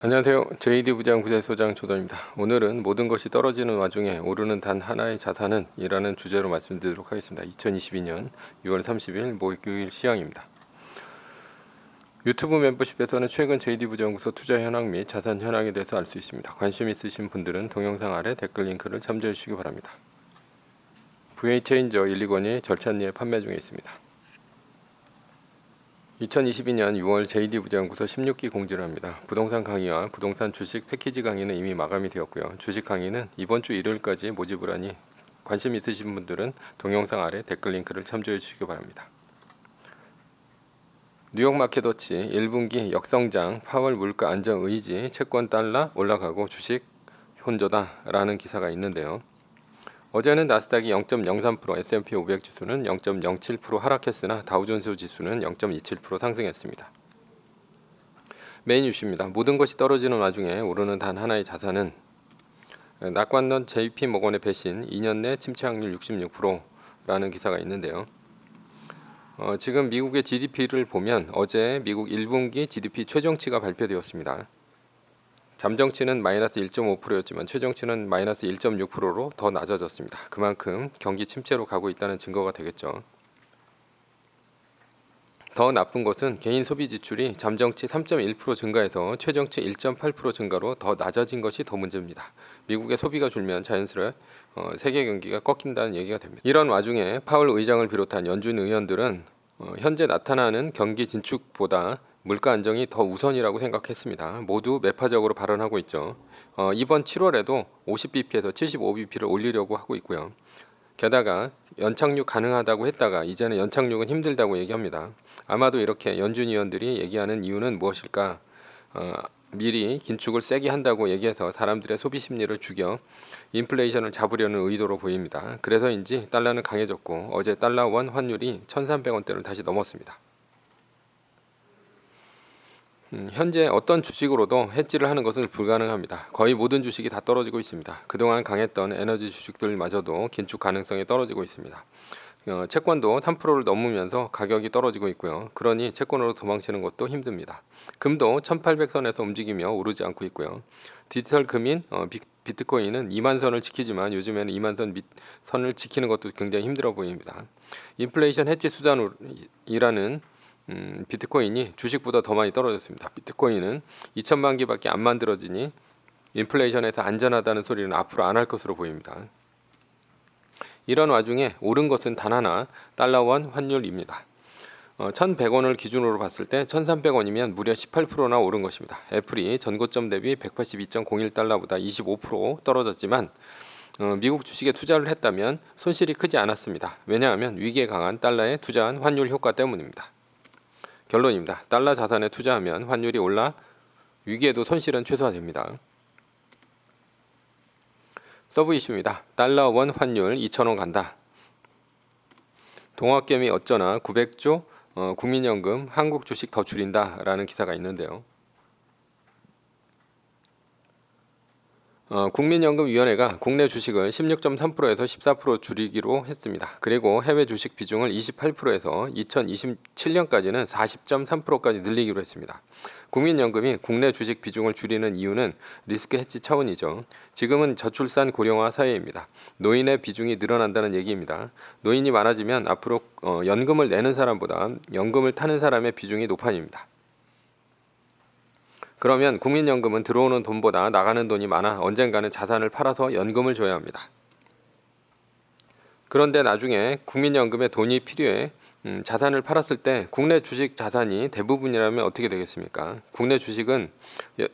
안녕하세요. JD 부장부대 소장 조던입니다. 오늘은 모든 것이 떨어지는 와중에 오르는 단 하나의 자산은 이라는 주제로 말씀드리도록 하겠습니다. 2022년 6월 30일 목요일 시황입니다. 유튜브 멤버십에서는 최근 JD 부장부서 투자 현황 및 자산 현황에 대해서 알 수 있습니다. 관심 있으신 분들은 동영상 아래 댓글 링크를 참조해 주시기 바랍니다. VA체인저 1,2권이 절찬리에 판매 중에 있습니다. 2022년 6월 JD 부장부서 16기 공지를 합니다. 부동산 강의와 부동산 주식 패키지 강의는 이미 마감이 되었고요. 주식 강의는 이번 주 일요일까지 모집을 하니 관심 있으신 분들은 동영상 아래 댓글 링크를 참조해 주시기 바랍니다. 뉴욕 마켓워치 1분기 역성장, 파월 물가 안정 의지, 채권 달러 올라가고 주식 혼조다 라는 기사가 있는데요. 어제는 나스닥이 0.03%, S&P 500 지수는 0.07% 하락했으나 다우존스 지수는 0.27% 상승했습니다. 메인 이슈입니다. 모든 것이 떨어지는 와중에 오르는 단 하나의 자산은 낙관론 JP모건의 배신, 2년 내 침체 확률 66%라는 기사가 있는데요. 지금 미국의 GDP를 보면 어제 미국 1분기 GDP 최종치가 발표되었습니다. 잠정치는 마이너스 1.5%였지만 최종치는 마이너스 1.6%로 더 낮아졌습니다. 그만큼 경기 침체로 가고 있다는 증거가 되겠죠. 더 나쁜 것은 개인 소비 지출이 잠정치 3.1% 증가해서 최정치 1.8% 증가로 더 낮아진 것이 더 문제입니다. 미국의 소비가 줄면 자연스레 세계 경기가 꺾인다는 얘기가 됩니다. 이런 와중에 파월 의장을 비롯한 연준 의원들은 현재 나타나는 경기 진축보다 물가 안정이 더 우선이라고 생각했습니다. 모두 매파적으로 발언하고 있죠. 이번 7월에도 50bp에서 75bp를 올리려고 하고 있고요. 게다가 연착륙 가능하다고 했다가 이제는 연착륙은 힘들다고 얘기합니다. 아마도 이렇게 연준 의원들이 얘기하는 이유는 무엇일까? 미리 긴축을 세게 한다고 얘기해서 사람들의 소비 심리를 죽여 인플레이션을 잡으려는 의도로 보입니다. 그래서인지 달러는 강해졌고 어제 달러 원 환율이 1,300원대를 다시 넘었습니다. 현재 어떤 주식으로도 해지를 하는 것은 불가능합니다. 거의 모든 주식이 다 떨어지고 있습니다. 그동안 강했던 에너지 주식들마저도 긴축 가능성이 떨어지고 있습니다. 채권도 3%를 넘으면서 가격이 떨어지고 있고요. 그러니 채권으로 도망치는 것도 힘듭니다. 금도 1800선에서 움직이며 오르지 않고 있고요. 디지털 금인 비트코인은 2만 선을 지키지만 요즘에는 2만 선을 지키는 것도 굉장히 힘들어 보입니다. 인플레이션 해지 수단이라는 비트코인이 주식보다 더 많이 떨어졌습니다. 비트코인은 2천만 개밖에 안 만들어지니 인플레이션에서 안전하다는 소리는 앞으로 안 할 것으로 보입니다. 이런 와중에 오른 것은 단 하나, 달러원 환율입니다. 1,100원을 기준으로 봤을 때 1,300원이면 무려 18%나 오른 것입니다. 애플이 전고점 대비 182.01달러보다 25% 떨어졌지만 미국 주식에 투자를 했다면 손실이 크지 않았습니다. 왜냐하면 위기에 강한 달러에 투자한 환율 효과 때문입니다. 결론입니다. 달러 자산에 투자하면 환율이 올라 위기에도 손실은 최소화됩니다. 서브 이슈입니다. 달러 원 환율 2,000원 간다. 동학개미 어쩌나 900조 국민연금 한국 주식 더 줄인다 라는 기사가 있는데요. 국민연금위원회가 국내 주식을 16.3%에서 14% 줄이기로 했습니다. 그리고 해외 주식 비중을 28%에서 2027년까지는 40.3%까지 늘리기로 했습니다. 국민연금이 국내 주식 비중을 줄이는 이유는 리스크 해지 차원이죠. 지금은 저출산 고령화 사회입니다. 노인의 비중이 늘어난다는 얘기입니다. 노인이 많아지면 앞으로 연금을 내는 사람보다 연금을 타는 사람의 비중이 높아집니다. 그러면 국민연금은 들어오는 돈보다 나가는 돈이 많아 언젠가는 자산을 팔아서 연금을 줘야 합니다. 그런데 나중에 국민연금에 돈이 필요해 자산을 팔았을 때 국내 주식 자산이 대부분이라면 어떻게 되겠습니까? 국내 주식은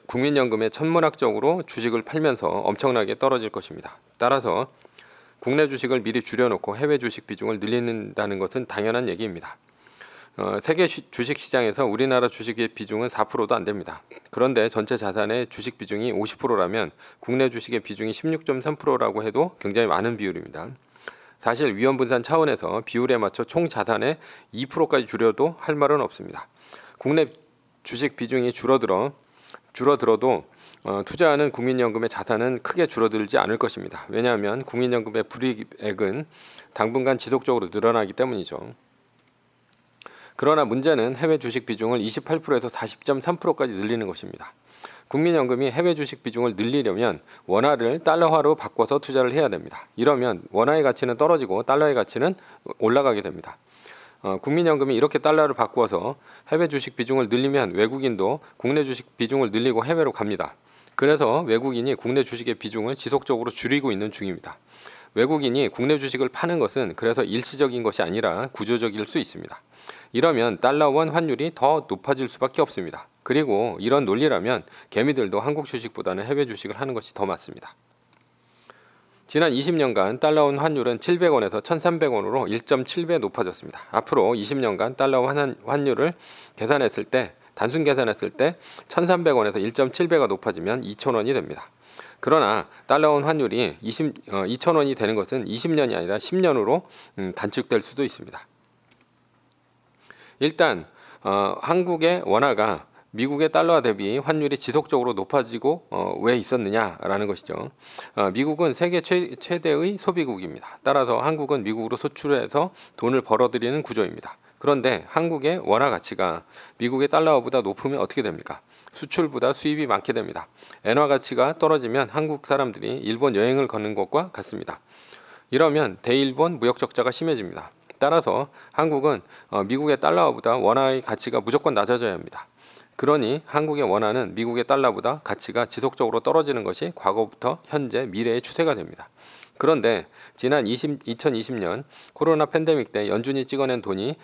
국민연금에 천문학적으로 주식을 팔면서 엄청나게 떨어질 것입니다. 따라서 국내 주식을 미리 줄여놓고 해외 주식 비중을 늘린다는 것은 당연한 얘기입니다. 세계 주식 시장에서 우리나라 주식의 비중은 4%도 안 됩니다. 그런데 전체 자산의 주식 비중이 50%라면 국내 주식의 비중이 16.3%라고 해도 굉장히 많은 비율입니다. 사실 위험분산 차원에서 비율에 맞춰 총 자산의 2%까지 줄여도 할 말은 없습니다. 국내 주식 비중이 줄어들어도 투자하는 국민연금의 자산은 크게 줄어들지 않을 것입니다. 왜냐하면 국민연금의 불이익액은 당분간 지속적으로 늘어나기 때문이죠. 그러나 문제는 해외 주식 비중을 28%에서 40.3%까지 늘리는 것입니다. 국민연금이 해외 주식 비중을 늘리려면 원화를 달러화로 바꿔서 투자를 해야 됩니다. 이러면 원화의 가치는 떨어지고 달러의 가치는 올라가게 됩니다. 국민연금이 이렇게 달러를 바꾸어서 해외 주식 비중을 늘리면 외국인도 국내 주식 비중을 늘리고 해외로 갑니다. 그래서 외국인이 국내 주식의 비중을 지속적으로 줄이고 있는 중입니다. 외국인이 국내 주식을 파는 것은 그래서 일시적인 것이 아니라 구조적일 수 있습니다. 이러면 달러원 환율이 더 높아질 수밖에 없습니다. 그리고 이런 논리라면 개미들도 한국 주식보다는 해외 주식을 하는 것이 더 맞습니다. 지난 20년간 달러원 환율은 700원에서 1300원으로 1.7배 높아졌습니다. 앞으로 20년간 달러원 환율을 계산했을 때 단순 계산했을 때 1300원에서 1.7배가 높아지면 2000원이 됩니다. 그러나 달러원 환율이 2000원이 되는 것은 20년이 아니라 10년으로 단축될 수도 있습니다. 일단 한국의 원화가 미국의 달러와 대비 환율이 지속적으로 높아지고 왜 있었느냐라는 것이죠. 미국은 세계 최대의 소비국입니다. 따라서 한국은 미국으로 수출해서 돈을 벌어들이는 구조입니다. 그런데 한국의 원화 가치가 미국의 달러보다 높으면 어떻게 됩니까? 수출보다 수입이 많게 됩니다. 엔화 가치가 떨어지면 한국 사람들이 일본 여행을 가는 것과 같습니다. 이러면 대일본 무역 적자가 심해집니다. 따라서 한국은 미국의 달러보다 원화의 가치가 무조건 낮아져야 합니다. 그러니 한국의 원화는 미국의 달러보다 가치가 지속적으로 떨어지는 것이 과거부터 현재 미래의 추세가 됩니다. 그런데 지난 2020년 코로나 팬데믹 때 연준이 찍어낸 돈이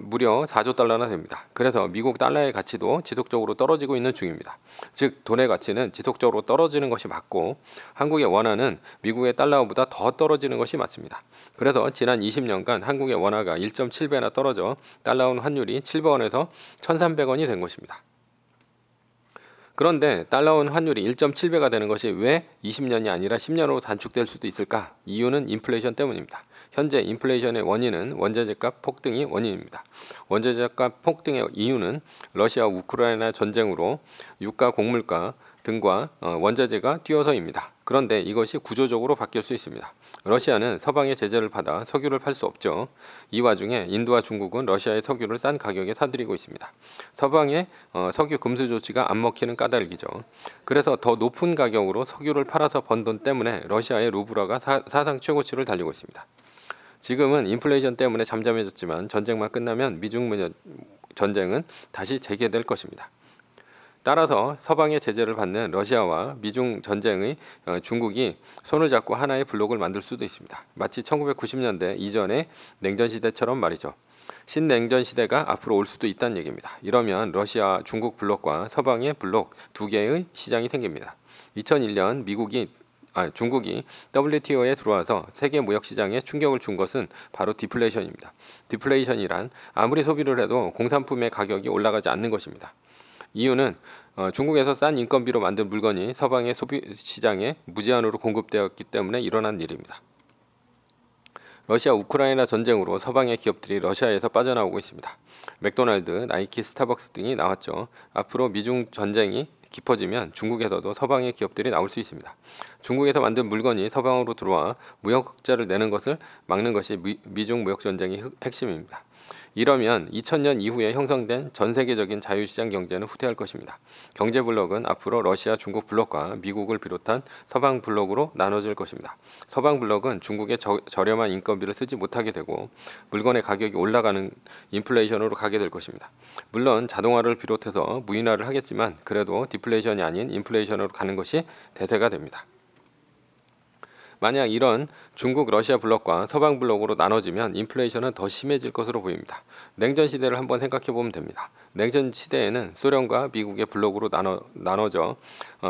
무려 4조 달러나 됩니다. 그래서 미국 달러의 가치도 지속적으로 떨어지고 있는 중입니다. 즉 돈의 가치는 지속적으로 떨어지는 것이 맞고 한국의 원화는 미국의 달러보다 더 떨어지는 것이 맞습니다. 그래서 지난 20년간 한국의 원화가 1.7배나 떨어져 달러원 환율이 700원에서 1300원이 된 것입니다. 그런데 달러원 환율이 1.7배가 되는 것이 왜 20년이 아니라 10년으로 단축될 수도 있을까? 이유는 인플레이션 때문입니다. 현재 인플레이션의 원인은 원자재값 폭등이 원인입니다. 원자재값 폭등의 이유는 러시아 우크라이나 전쟁으로 유가, 곡물가 등과 원자재가 뛰어서입니다. 그런데 이것이 구조적으로 바뀔 수 있습니다. 러시아는 서방의 제재를 받아 석유를 팔 수 없죠. 이 와중에 인도와 중국은 러시아의 석유를 싼 가격에 사들이고 있습니다. 서방의 석유 금수 조치가 안 먹히는 까닭이죠. 그래서 더 높은 가격으로 석유를 팔아서 번 돈 때문에 러시아의 루블화가 사상 최고치를 달리고 있습니다. 지금은 인플레이션 때문에 잠잠해졌지만 전쟁만 끝나면 미중 전쟁은 다시 재개될 것입니다. 따라서 서방의 제재를 받는 러시아와 미중 전쟁의 중국이 손을 잡고 하나의 블록을 만들 수도 있습니다. 마치 1990년대 이전의 냉전시대처럼 말이죠. 신냉전 시대가 앞으로 올 수도 있다는 얘기입니다. 이러면 러시아, 중국 블록과 서방의 블록 두 개의 시장이 생깁니다. 2001년 중국이 WTO에 들어와서 세계 무역 시장에 충격을 준 것은 바로 디플레이션입니다. 디플레이션이란 아무리 소비를 해도 공산품의 가격이 올라가지 않는 것입니다. 이유는 중국에서 싼 인건비로 만든 물건이 서방의 소비 시장에 무제한으로 공급되었기 때문에 일어난 일입니다. 러시아 우크라이나 전쟁으로 서방의 기업들이 러시아에서 빠져나오고 있습니다. 맥도날드, 나이키, 스타벅스 등이 나왔죠. 앞으로 미중 전쟁이 깊어지면 중국에서도 서방의 기업들이 나올 수 있습니다. 중국에서 만든 물건이 서방으로 들어와 무역 흑자를 내는 것을 막는 것이 미중 무역 전쟁의 핵심입니다. 이러면 2000년 이후에 형성된 전 세계적인 자유시장 경제는 후퇴할 것입니다. 경제 블록은 앞으로 러시아, 중국 블록과 미국을 비롯한 서방 블록으로 나눠질 것입니다. 서방 블록은 중국의 저렴한 인건비를 쓰지 못하게 되고 물건의 가격이 올라가는 인플레이션으로 가게 될 것입니다. 물론 자동화를 비롯해서 무인화를 하겠지만 그래도 디플레이션이 아닌 인플레이션으로 가는 것이 대세가 됩니다. 만약 이런 중국, 러시아 블록과 서방 블록으로 나눠지면 인플레이션은 더 심해질 것으로 보입니다. 냉전 시대를 한번 생각해 보면 됩니다. 냉전 시대에는 소련과 미국의 블록으로 나눠져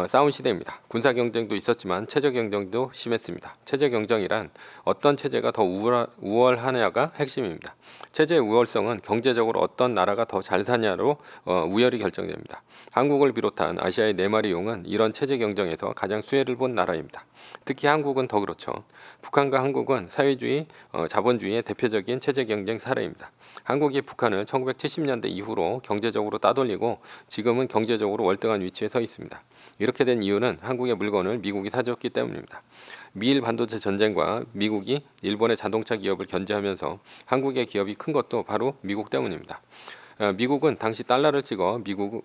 싸운 시대입니다. 군사 경쟁도 있었지만 체제 경쟁도 심했습니다. 체제 경쟁이란 어떤 체제가 더 우월하냐가 핵심입니다. 체제의 우월성은 경제적으로 어떤 나라가 더 잘 사냐로 우열이 결정됩니다. 한국을 비롯한 아시아의 4마리 용은 이런 체제 경쟁에서 가장 수혜를 본 나라입니다. 특히 한국은 더 그렇죠. 북한과 한국은 사회주의, 자본주의의 대표적인 체제 경쟁 사례입니다. 한국이 북한을 1970년대 이후로 경제적으로 따돌리고 지금은 경제적으로 월등한 위치에 서 있습니다. 이렇게 된 이유는 한국의 물건을 미국이 사줬기 때문입니다. 미일 반도체 전쟁과 미국이 일본의 자동차 기업을 견제하면서 한국의 기업이 큰 것도 바로 미국 때문입니다. 미국은 당시 달러를 찍어 미국의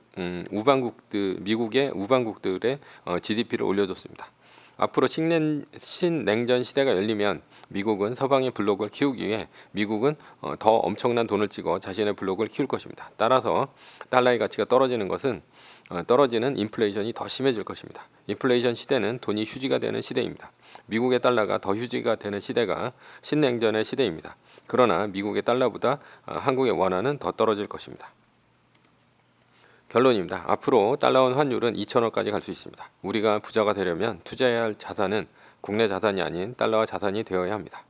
우방국들의 GDP를 올려줬습니다. 앞으로 신냉전 시대가 열리면 미국은 서방의 블록을 키우기 위해 미국은 더 엄청난 돈을 찍어 자신의 블록을 키울 것입니다. 따라서 달러의 가치가 떨어지는 인플레이션이 더 심해질 것입니다. 인플레이션 시대는 돈이 휴지가 되는 시대입니다. 미국의 달러가 더 휴지가 되는 시대가 신냉전의 시대입니다. 그러나 미국의 달러보다 한국의 원화는 더 떨어질 것입니다. 결론입니다. 앞으로 달러원 환율은 2,000원까지 갈 수 있습니다. 우리가 부자가 되려면 투자해야 할 자산은 국내 자산이 아닌 달러화 자산이 되어야 합니다.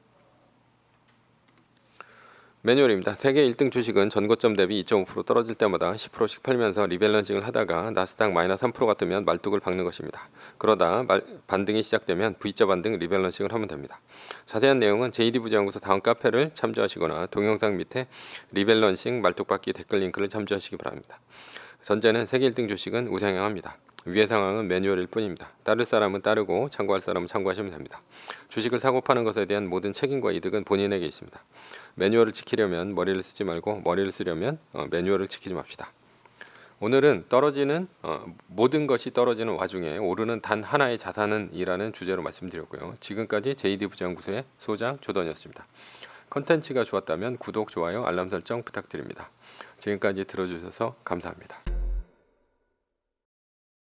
매뉴얼입니다. 세계 1등 주식은 전고점 대비 2.5% 떨어질 때마다 10%씩 팔면서 리밸런싱을 하다가 나스닥 마이너스 3%가 뜨면 말뚝을 박는 것입니다. 그러다 반등이 시작되면 V자 반등 리밸런싱을 하면 됩니다. 자세한 내용은 JD부자연구소 다음 카페를 참조하시거나 동영상 밑에 리밸런싱 말뚝박기 댓글 링크를 참조하시기 바랍니다. 전제는 세계 1등 주식은 우상향합니다. 위의 상황은 매뉴얼일 뿐입니다. 따를 사람은 따르고 참고할 사람은 참고하시면 됩니다. 주식을 사고 파는 것에 대한 모든 책임과 이득은 본인에게 있습니다. 매뉴얼을 지키려면 머리를 쓰지 말고 머리를 쓰려면 매뉴얼을 지키지 맙시다. 오늘은 모든 것이 떨어지는 와중에 오르는 단 하나의 자산은 이라는 주제로 말씀드렸고요. 지금까지 JD부자연구소의 소장 조던이었습니다. 컨텐츠가 좋았다면 구독, 좋아요, 알람 설정 부탁드립니다. 지금까지 들어주셔서 감사합니다.